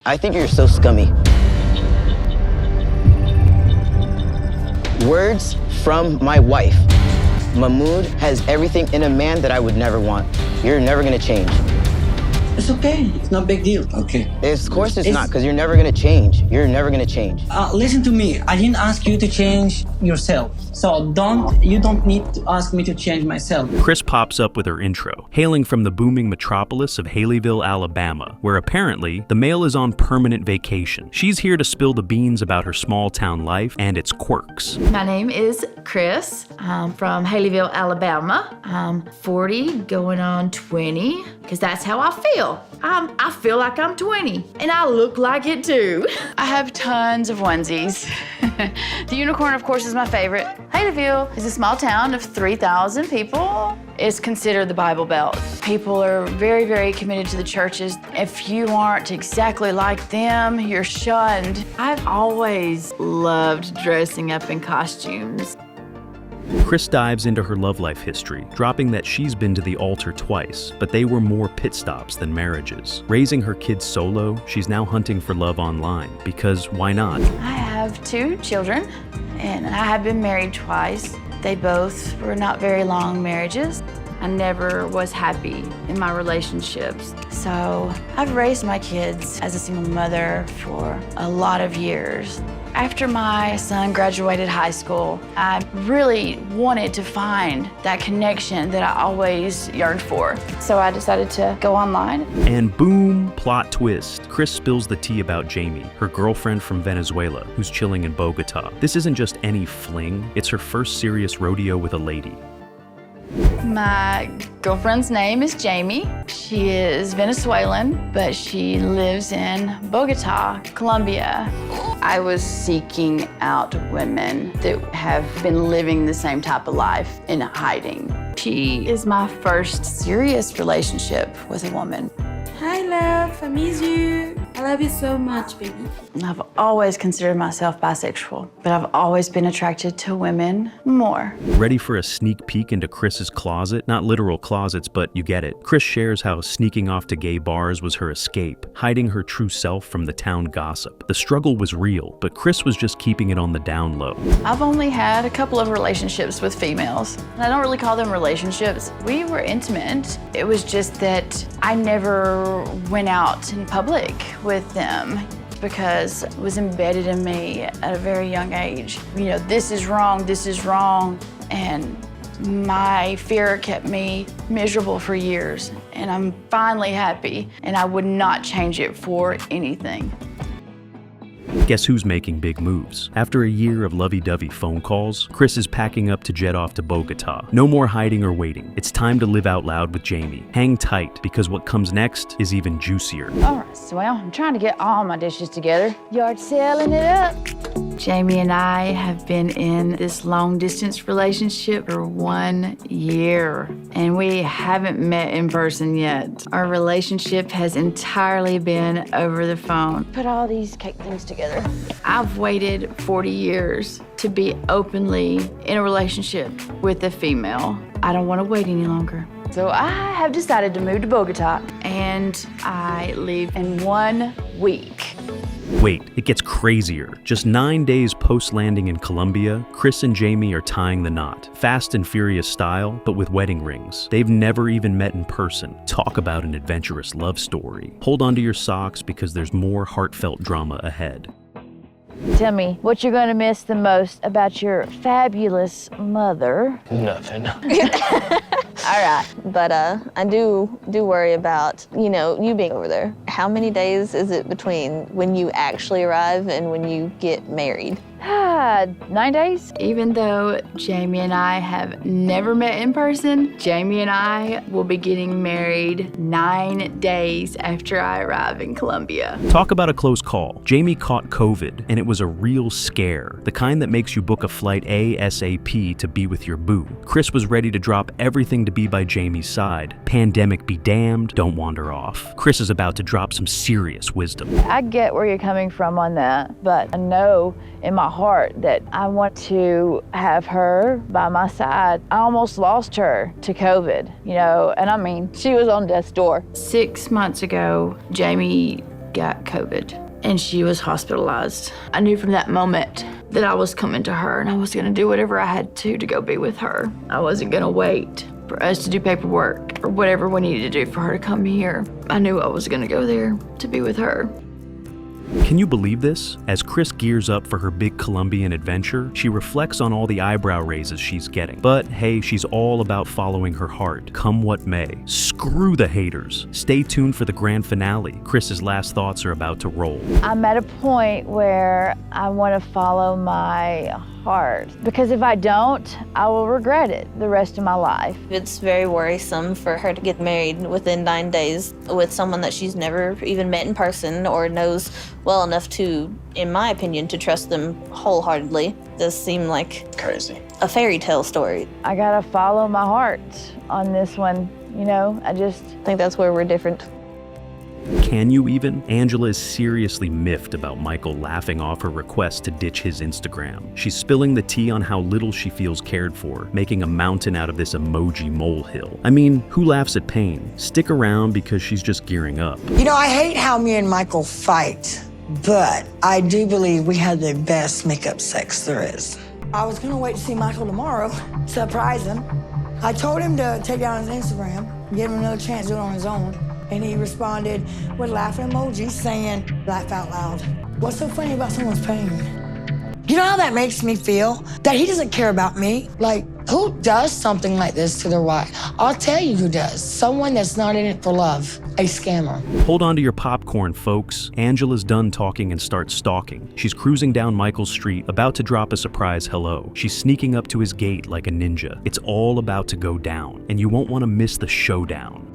I think you're so scummy. Words from my wife. Mahmoud has everything in a man that I would never want. You're never gonna change. It's okay. It's not a big deal. Okay. Of course it's not, because you're never gonna change. You're never gonna change. Listen to me. I didn't ask you to change yourself. So you don't need to ask me to change myself. Chris pops up with her intro, hailing from the booming metropolis of Haleyville, Alabama, where apparently the male is on permanent vacation. She's here to spill the beans about her small town life and its quirks. My name is Chris. I'm from Haleyville, Alabama. I'm 40, going on 20, because that's how I feel. I feel like I'm 20, and I look like it too. I have tons of onesies. The unicorn, of course, is my favorite. Haleyville is a small town of 3,000 people. It's considered the Bible Belt. People are very, very committed to the churches. If you aren't exactly like them, you're shunned. I've always loved dressing up in costumes. Chris dives into her love life history, dropping that she's been to the altar twice, but they were more pit stops than marriages. Raising her kids solo, she's now hunting for love online, because why not? I have 2 children, and I have been married twice. They both were not very long marriages. I never was happy in my relationships. So I've raised my kids as a single mother for a lot of years. After my son graduated high school, I really wanted to find that connection that I always yearned for. So I decided to go online. And boom, plot twist. Chris spills the tea about Jamie, her girlfriend from Venezuela, who's chilling in Bogota. This isn't just any fling, it's her first serious rodeo with a lady. My girlfriend's name is Jamie. She is Venezuelan, but she lives in Bogota, Colombia. I was seeking out women that have been living the same type of life in hiding. She is my first serious relationship with a woman. Hi, love. I miss you. I love you so much, baby. I've always considered myself bisexual, but I've always been attracted to women more. Ready for a sneak peek into Chris's closet? Not literal closets, but you get it. Chris shares how sneaking off to gay bars was her escape, hiding her true self from the town gossip. The struggle was real, but Chris was just keeping it on the down low. I've only had a couple of relationships with females. And I don't really call them relationships. We were intimate. It was just that I never went out in public with them because it was embedded in me at a very young age. You know, this is wrong, and my fear kept me miserable for years, and I'm finally happy, and I would not change it for anything. Guess who's making big moves? After a year of lovey-dovey phone calls, Chris is packing up to jet off to Bogota. No more hiding or waiting. It's time to live out loud with Jamie. Hang tight, because what comes next is even juicier. All right, so I'm trying to get all my dishes together. Yard selling it up. Jamie and I have been in this long-distance relationship for 1 year, and we haven't met in person yet. Our relationship has entirely been over the phone. Put all these cake things together. I've waited 40 years to be openly in a relationship with a female. I don't want to wait any longer. So I have decided to move to Bogota, and I leave in 1 week. Wait, it gets crazier. Just 9 days post-landing in Colombia, Chris and Jamie are tying the knot. Fast and Furious style, but with wedding rings. They've never even met in person. Talk about an adventurous love story. Hold on to your socks because there's more heartfelt drama ahead. Tell me what you're gonna miss the most about your fabulous mother. Nothing. All right, but I do worry about, you being over there. How many days is it between when you actually arrive and when you get married? 9 days. Even though Jamie and I have never met in person, Jamie and I will be getting married 9 days after I arrive in Colombia. Talk about a close call. Jamie caught COVID, and it was a real scare. The kind that makes you book a flight ASAP to be with your boo. Chris was ready to drop everything to be by Jamie's side. Pandemic be damned, don't wander off. Chris is about to drop some serious wisdom. I get where you're coming from on that, but I know in my heart that I want to have her by my side. I almost lost her to COVID, and I mean, she was on death's door. 6 months ago, Jamie got COVID and she was hospitalized. I knew from that moment that I was coming to her and I was gonna do whatever I had to go be with her. I wasn't gonna wait for us to do paperwork or whatever we needed to do for her to come here. I knew I was gonna go there to be with her. Can you believe this? As Chris gears up for her big Colombian adventure, she reflects on all the eyebrow raises she's getting. But hey, she's all about following her heart, come what may. Screw the haters. Stay tuned for the grand finale. Chris's last thoughts are about to roll. I'm at a point where I want to follow my heart because if I don't, I will regret it the rest of my life. It's very worrisome for her to get married within 9 days with someone that she's never even met in person or knows well enough to, in my opinion, to trust them wholeheartedly. Does seem like Crazy. a fairy tale story. I gotta follow my heart on this one, you know, I think that's where we're different. Can you even? Angela is seriously miffed about Michael laughing off her request to ditch his Instagram. She's spilling the tea on how little she feels cared for, making a mountain out of this emoji molehill. I mean, who laughs at pain? Stick around because she's just gearing up. You know, I hate how me and Michael fight, but I do believe we had the best makeup sex there is. I was gonna wait to see Michael tomorrow, surprise him. I told him to take down his Instagram, give him another chance to do it on his own. And he responded with laughing emojis saying, laugh out loud. What's so funny about someone's pain? You know how that makes me feel? That he doesn't care about me. Like, who does something like this to their wife? I'll tell you who does. Someone that's not in it for love. A scammer. Hold on to your popcorn, folks. Angela's done talking and starts stalking. She's cruising down Michael's street, about to drop a surprise hello. She's sneaking up to his gate like a ninja. It's all about to go down, and you won't want to miss the showdown.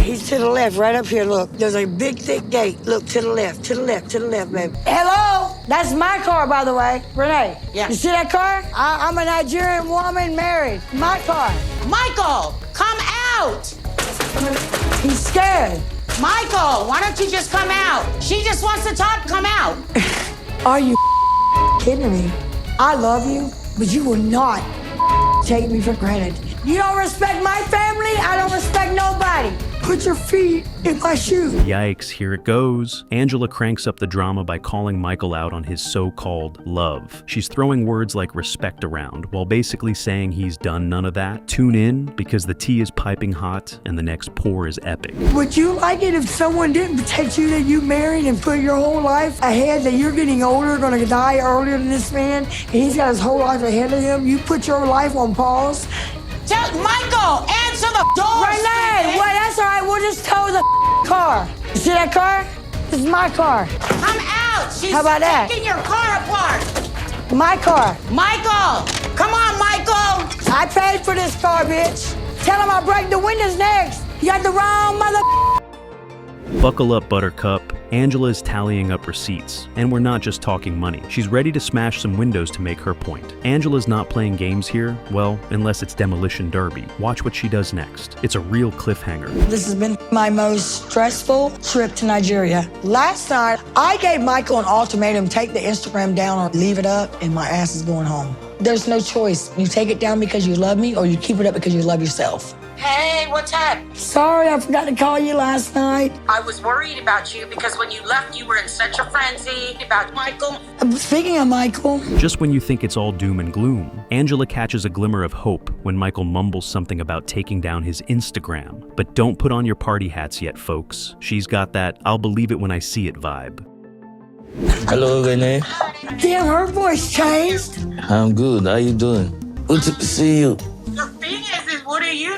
He's to the left, right up here, look. There's a big, thick gate. Look, to the left, to the left, to the left, baby. Hello? That's my car, by the way. Renee. Yeah. You see that car? I'm a Nigerian woman married. My car. Michael, come out! He's scared. Michael, why don't you just come out? She just wants to talk, come out. Are you kidding me? I love you, but you will not take me for granted. You don't respect my family, I don't respect nobody. Put your feet in my shoes. Yikes, here it goes. Angela cranks up the drama by calling Michael out on his so-called love. She's throwing words like respect around, while basically saying he's done none of that. Tune in, because the tea is piping hot and the next pour is epic. Would you like it if someone didn't protect you that you married and put your whole life ahead, that you're getting older, gonna die earlier than this man, and he's got his whole life ahead of him? You put your life on pause? Tell Michael, answer the door. Renee, well, that's all right. We'll just tow the car. You see that car? This is my car. Come out. She's How about that? taking your car apart. My car. Michael, come on, Michael. I paid for this car, bitch. Tell him I'll break the windows next. You got the wrong mother. Buckle up, Buttercup. Angela is tallying up receipts, and we're not just talking money. She's ready to smash some windows to make her point. Angela's not playing games here, well, unless it's Demolition Derby. Watch what she does next. It's a real cliffhanger. This has been my most stressful trip to Nigeria. Last night, I gave Michael an ultimatum, take the Instagram down or leave it up, and my ass is going home. There's no choice. You take it down because you love me, or you keep it up because you love yourself. Hey, what's up? Sorry, I forgot to call you last night. I was worried about you because when you left, you were in such a frenzy about Michael. Speaking of Michael, Just when you think it's all doom and gloom, Angela catches a glimmer of hope when Michael mumbles something about taking down his Instagram. But don't put on your party hats yet, folks. She's got that I'll believe it when I see it vibe. Hello, Renee. damn, her voice changed. I'm good. How you doing? Good to see you. The thing is what are you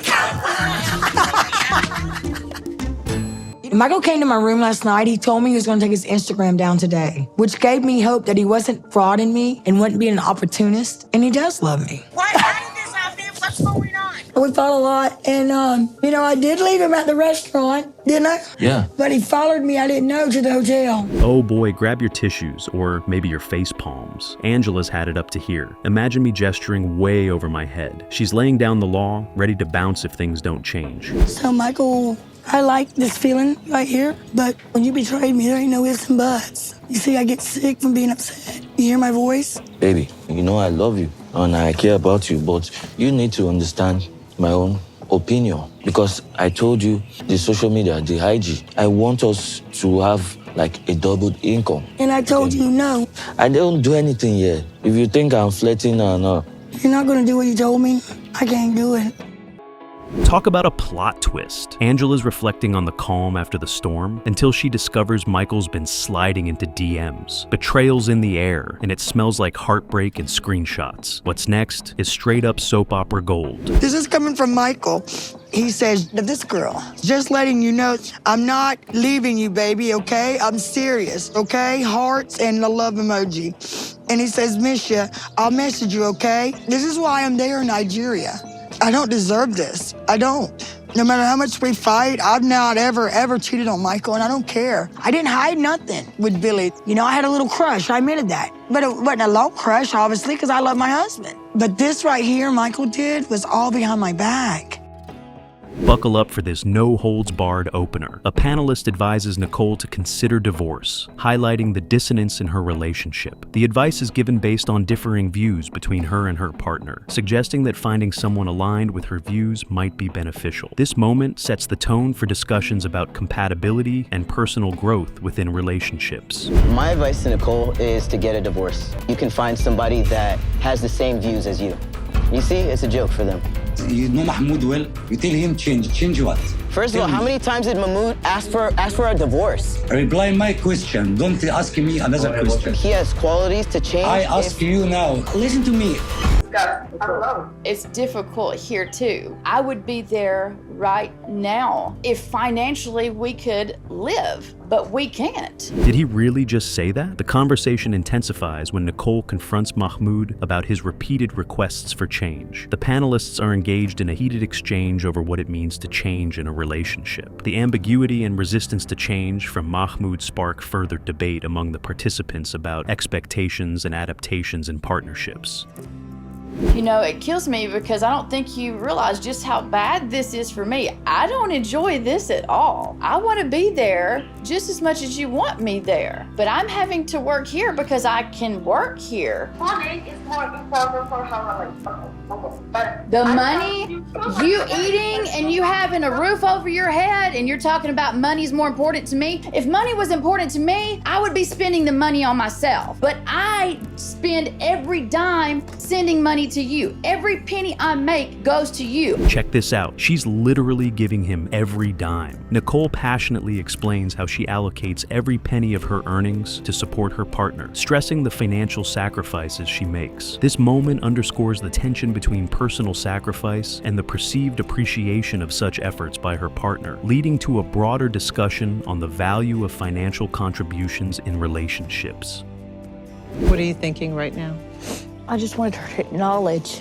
Michael came to my room last night. He told me he was going to take his Instagram down today, which gave me hope that he wasn't frauding me and wouldn't be an opportunist. And he does love me. Why is this out there? What's going on? We fought a lot, and I did leave him at the restaurant, didn't I? Yeah. But he followed me, I didn't know, to the hotel. Oh boy, grab your tissues, or maybe your face palms. Angela's had it up to here. Imagine me gesturing way over my head. She's laying down the law, ready to bounce if things don't change. So, Michael, I like this feeling right here, but when you betrayed me, there ain't no ifs and buts. You see, I get sick from being upset. You hear my voice? Baby, you know I love you and I care about you, but you need to understand my own opinion because I told you the social media, the IG. I want us to have like a double income. And I told you no. I don't do anything yet. If you think I'm flirting or not. You're not gonna do what you told me? I can't do it. Talk about a plot twist. Angela's reflecting on the calm after the storm until she discovers Michael's been sliding into DMs. Betrayal's in the air, and it smells like heartbreak and screenshots. What's next is straight up soap opera gold. This is coming from Michael. He says to this girl, just letting you know, I'm not leaving you, baby, okay? I'm serious, okay? Hearts and the love emoji. And he says, miss you, I'll message you, okay? This is why I'm there in Nigeria. I don't deserve this. I don't. No matter how much we fight, I've not ever cheated on Michael, and I don't care. I didn't hide nothing with Billy. You know, I had a little crush. I admitted that. But it wasn't a low crush, obviously, because I love my husband. But this right here Michael did was all behind my back. Buckle up for this no-holds-barred opener. A panelist advises Nicole to consider divorce, highlighting the dissonance in her relationship. The advice is given based on differing views between her and her partner, suggesting that finding someone aligned with her views might be beneficial. This moment sets the tone for discussions about compatibility and personal growth within relationships. My advice to Nicole is to get a divorce. You can find somebody that has the same views as you. You see, it's a joke for them. You know Mahmoud well. You tell him change. Change what? First of all, how many times did Mahmoud ask for a divorce? Reply my question. Don't ask me another question. He has qualities to change. I ask you now. Listen to me. It's difficult here too. I would be there right now if financially we could live, but we can't. Did he really just say that? The conversation intensifies when Nicole confronts Mahmoud about his repeated requests for change. The panelists are engaged in a heated exchange over what it means to change in a relationship. The ambiguity and resistance to change from Mahmoud spark further debate among the participants about expectations and adaptations in partnerships. You know, it kills me because I don't think you realize just how bad this is for me. I don't enjoy this at all. I want to be there just as much as you want me there. But I'm having to work here because I can work here. Money is more important for her relationship. But the money, you eating and you having a roof over your head and you're talking about money's more important to me. If money was important to me, I would be spending the money on myself. But I spend every dime sending money to you. Every penny I make goes to you. Check this out. She's literally giving him every dime. Nicole passionately explains how she allocates every penny of her earnings to support her partner, stressing the financial sacrifices she makes. This moment underscores the tension between personal sacrifice and the perceived appreciation of such efforts by her partner, leading to a broader discussion on the value of financial contributions in relationships. What are you thinking right now? I just wanted her to acknowledge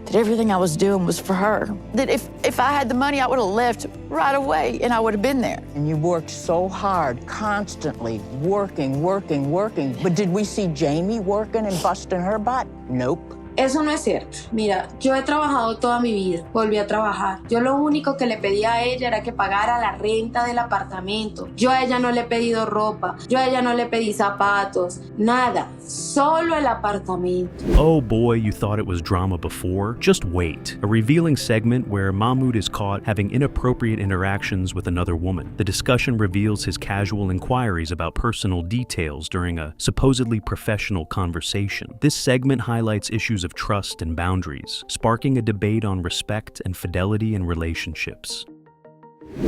that everything I was doing was for her. That if I had the money, I would have left right away and I would have been there. And you worked so hard, constantly, working. But did we see Jamie working and busting her butt? Nope. Eso no es cierto. Mira, yo he trabajado toda mi vida, volví a trabajar. Yo lo único que le pedía a ella era que pagara la renta del apartamento. Yo a ella no le he pedido ropa, yo a ella no le pedí zapatos, nada, solo el apartamento. Oh boy, you thought it was drama before? Just wait. A revealing segment where Mahmoud is caught having inappropriate interactions with another woman. The discussion reveals his casual inquiries about personal details during a supposedly professional conversation. This segment highlights issues of trust and boundaries, sparking a debate on respect and fidelity in relationships.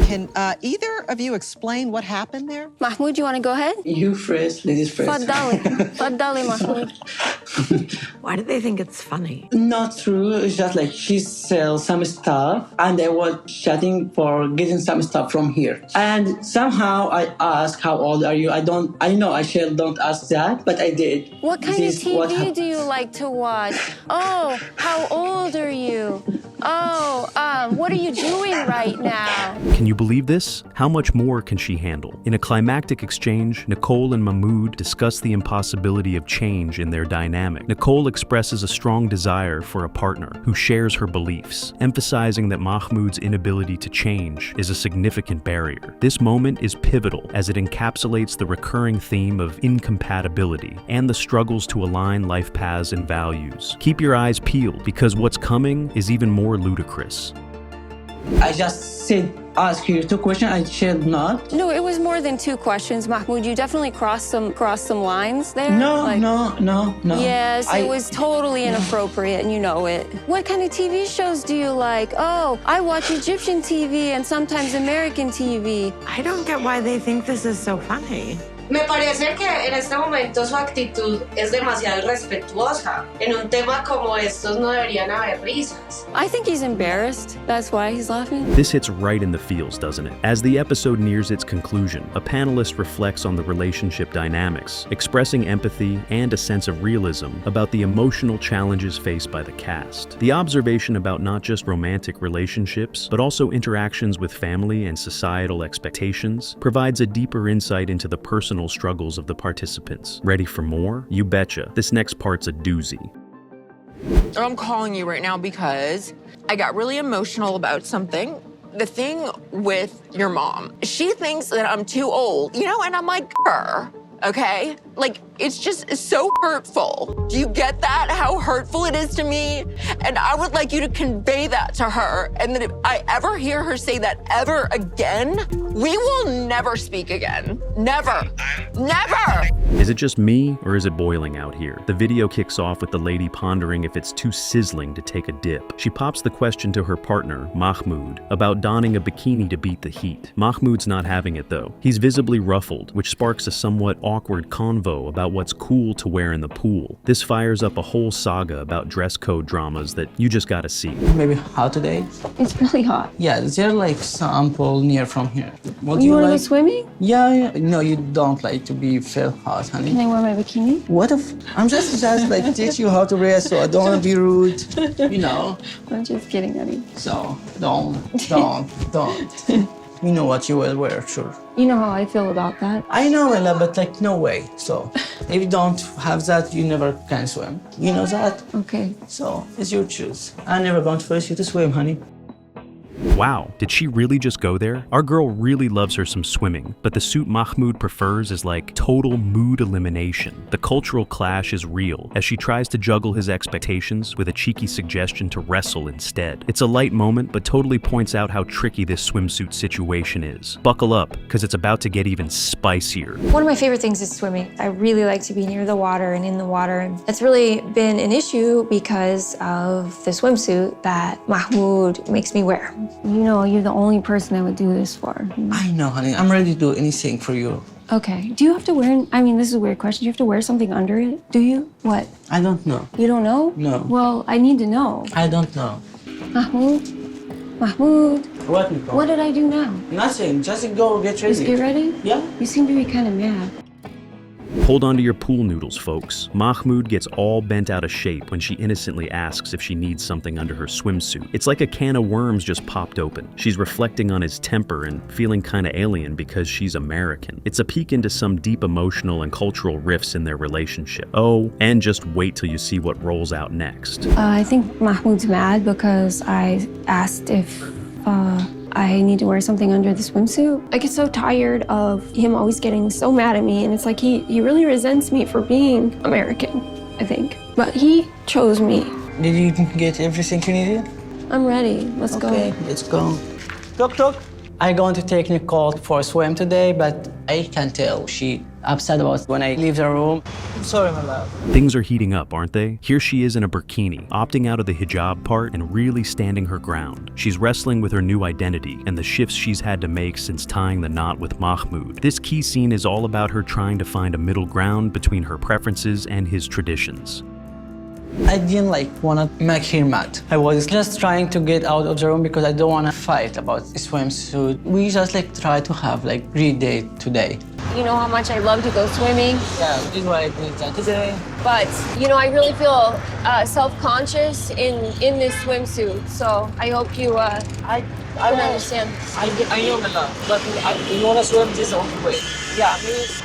Can either of you explain what happened there? Mahmoud, you want to go ahead? You first, ladies first. Faddali, Mahmoud. Why do they think it's funny? Not true. It's just like she sells some stuff, and I was chatting for getting some stuff from here. And somehow I asked, "How old are you?" I know I don't ask that, but I did. What kind of TV do you like to watch? Oh, how old are you? Oh, what are you doing right now? Can you believe this? How much more can she handle? In a climactic exchange, Nicole and Mahmoud discuss the impossibility of change in their dynamic. Nicole expresses a strong desire for a partner who shares her beliefs, emphasizing that Mahmoud's inability to change is a significant barrier. This moment is pivotal as it encapsulates the recurring theme of incompatibility and the struggles to align life paths and values. Keep your eyes peeled because what's coming is even more ludicrous. I just said, ask you 2 questions. I should not. No, it was more than 2 questions, Mahmoud. You definitely crossed some lines there. No, Like- no. Yes, it was totally inappropriate, and you know it. What kind of TV shows do you like? Oh, I watch Egyptian TV and sometimes American TV. I don't get why they think this is so funny. Me parece que en este momento su actitud es demasiado irrespetuosa. En un tema como estos no deberían haber risas. I think he's embarrassed. That's why he's laughing. This hits right in the feels, doesn't it? As the episode nears its conclusion, a panelist reflects on the relationship dynamics, expressing empathy and a sense of realism about the emotional challenges faced by the cast. The observation about not just romantic relationships, but also interactions with family and societal expectations provides a deeper insight into the personal struggles of the participants. Ready for more? You betcha. This next part's a doozy. I'm calling you right now because I got really emotional about something. The thing with your mom, she thinks that I'm too old, you know, and I'm like, her, okay? Like, it's just so hurtful. Do you get that? How hurtful it is to me? And I would like you to convey that to her. And that if I ever hear her say that ever again, we will never speak again. Never. Never. Is it just me, or is it boiling out here? The video kicks off with the lady pondering if it's too sizzling to take a dip. She pops the question to her partner, Mahmoud, about donning a bikini to beat the heat. Mahmoud's not having it though. He's visibly ruffled, which sparks a somewhat awkward convo about what's cool to wear in the pool. This fires up a whole saga about dress code dramas that you just gotta see. Maybe hot today? It's really hot. Yeah, is there like some pool near from here? What do You you want to go like? swimming? Yeah. No, you don't like to be feel hot, honey. Can I wear my bikini? What if I'm just like teach you how to rest, so I don't want to be rude, you know. I'm just kidding, honey. So don't. You know what you will wear, sure. You know how I feel about that. I know, Ella, but like no way. So if you don't have that, you never can swim. You know that? Okay. So it's your choice. I'm never going to force you to swim, honey. Wow, did she really just go there? Our girl really loves her some swimming, but the suit Mahmoud prefers is like total mood elimination. The cultural clash is real as she tries to juggle his expectations with a cheeky suggestion to wrestle instead. It's a light moment, but totally points out how tricky this swimsuit situation is. Buckle up, because it's about to get even spicier. One of my favorite things is swimming. I really like to be near the water and in the water. That's really been an issue because of the swimsuit that Mahmoud makes me wear. You know, you're the only person I would do this for. I know, honey. I'm ready to do anything for you. Okay. Do you have to wear, I mean, this is a weird question. Do you have to wear something under it? Do you? What? I don't know. You don't know? No. Well, I need to know. I don't know. Mahmoud? What, Nicole? What did I do now? Nothing. Just go get ready. Just get ready? Yeah. You seem to be kind of mad. Hold on to your pool noodles, folks. Mahmoud gets all bent out of shape when she innocently asks if she needs something under her swimsuit. It's like a can of worms just popped open. She's reflecting on his temper and feeling kinda alien because she's American. It's a peek into some deep emotional and cultural rifts in their relationship. Oh, and just wait till you see what rolls out next. I think Mahmoud's mad because I asked if I need to wear something under the swimsuit. I get so tired of him always getting so mad at me, and it's like he really resents me for being American, I think. But he chose me. Did you get everything you needed? I'm ready. Let's go. Okay, let's go. Tuk. I'm going to take Nicole for a swim today, but I can tell she upset about when I leave the room. I'm sorry, my love. Things are heating up, aren't they? Here she is in a bikini, opting out of the hijab part and really standing her ground. She's wrestling with her new identity and the shifts she's had to make since tying the knot with Mahmoud. This key scene is all about her trying to find a middle ground between her preferences and his traditions. I didn't want to make her mad. I was just trying to get out of the room because I don't want to fight about the swimsuit. We just try to have real date today. You know how much I love to go swimming. Yeah, this is why I did that today. But, you know, I really feel self-conscious in this swimsuit. So I hope you I understand. I know, Mela, but you want to swim this only way. Yeah,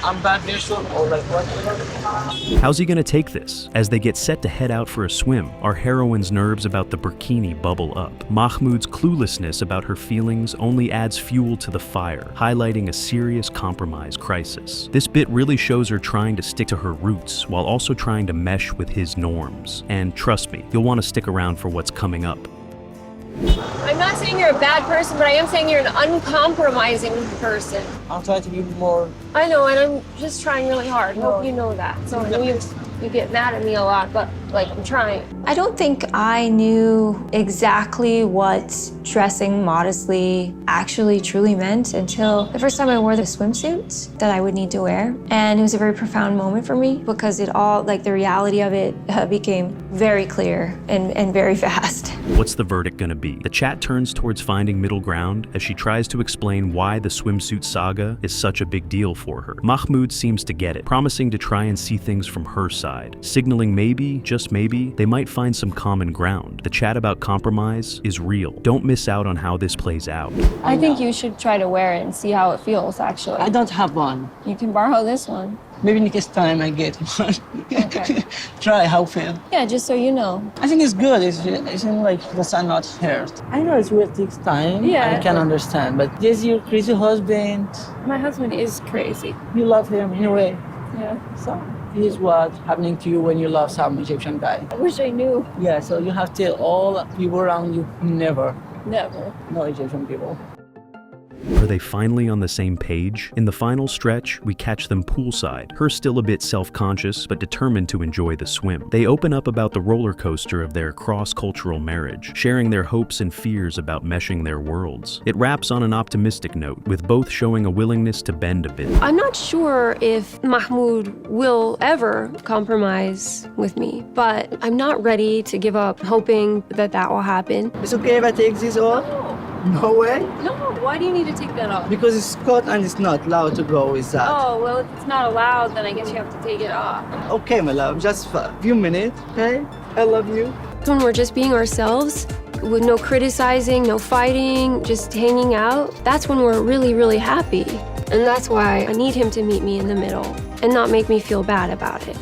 I'm bad near swim or whatever. How's he gonna take this? As they get set to head out for a swim, our heroine's nerves about the bikini bubble up. Mahmoud's cluelessness about her feelings only adds fuel to the fire, highlighting a serious compromise crisis. This bit really shows her trying to stick to her roots while also trying to mesh with his norms. And trust me, you'll want to stick around for what's coming up. I'm not saying you're a bad person, but I am saying you're an uncompromising person. I'll try to be more. I know, and I'm just trying really hard. I hope you know that. So I know you get mad at me a lot, but like I'm trying. I don't think I knew exactly what dressing modestly actually truly meant until the first time I wore the swimsuit that I would need to wear. And it was a very profound moment for me because it all, like the reality of it became very clear and very fast. What's the verdict gonna be? The chat turns towards finding middle ground as she tries to explain why the swimsuit saga is such a big deal for her. Mahmoud seems to get it, promising to try and see things from her side, signaling maybe, just maybe, they might find some common ground. The chat about compromise is real. Don't miss out on how this plays out. I think you should try to wear it and see how it feels, actually. I don't have one. You can borrow this one. Maybe next time I get one. Okay. Try how feel. Yeah, just so you know. I think it's good. It's like the sun not hurt. I know it will take time. Yeah. I can understand. But this your crazy husband. My husband is crazy. You love him anyway. Yeah. So here's what happening to you when you love some Egyptian guy. I wish I knew. Yeah, so you have to tell all people around you never. Never. No Egyptian people. Are they finally on the same page? In the final stretch, we catch them poolside, her still a bit self-conscious but determined to enjoy the swim. They open up about the roller coaster of their cross-cultural marriage, sharing their hopes and fears about meshing their worlds. It wraps on an optimistic note, with both showing a willingness to bend a bit. I'm not sure if Mahmoud will ever compromise with me, but I'm not ready to give up hoping that that will happen. It's okay if I take this off? No way? No, why do you need to take that off? Because it's cut and it's not allowed to go with that. Oh, well, if it's not allowed, then I guess you have to take it off. Okay, my love, just for a few minutes, okay? I love you. When we're just being ourselves, with no criticizing, no fighting, just hanging out, that's when we're really, really happy. And that's why I need him to meet me in the middle and not make me feel bad about it.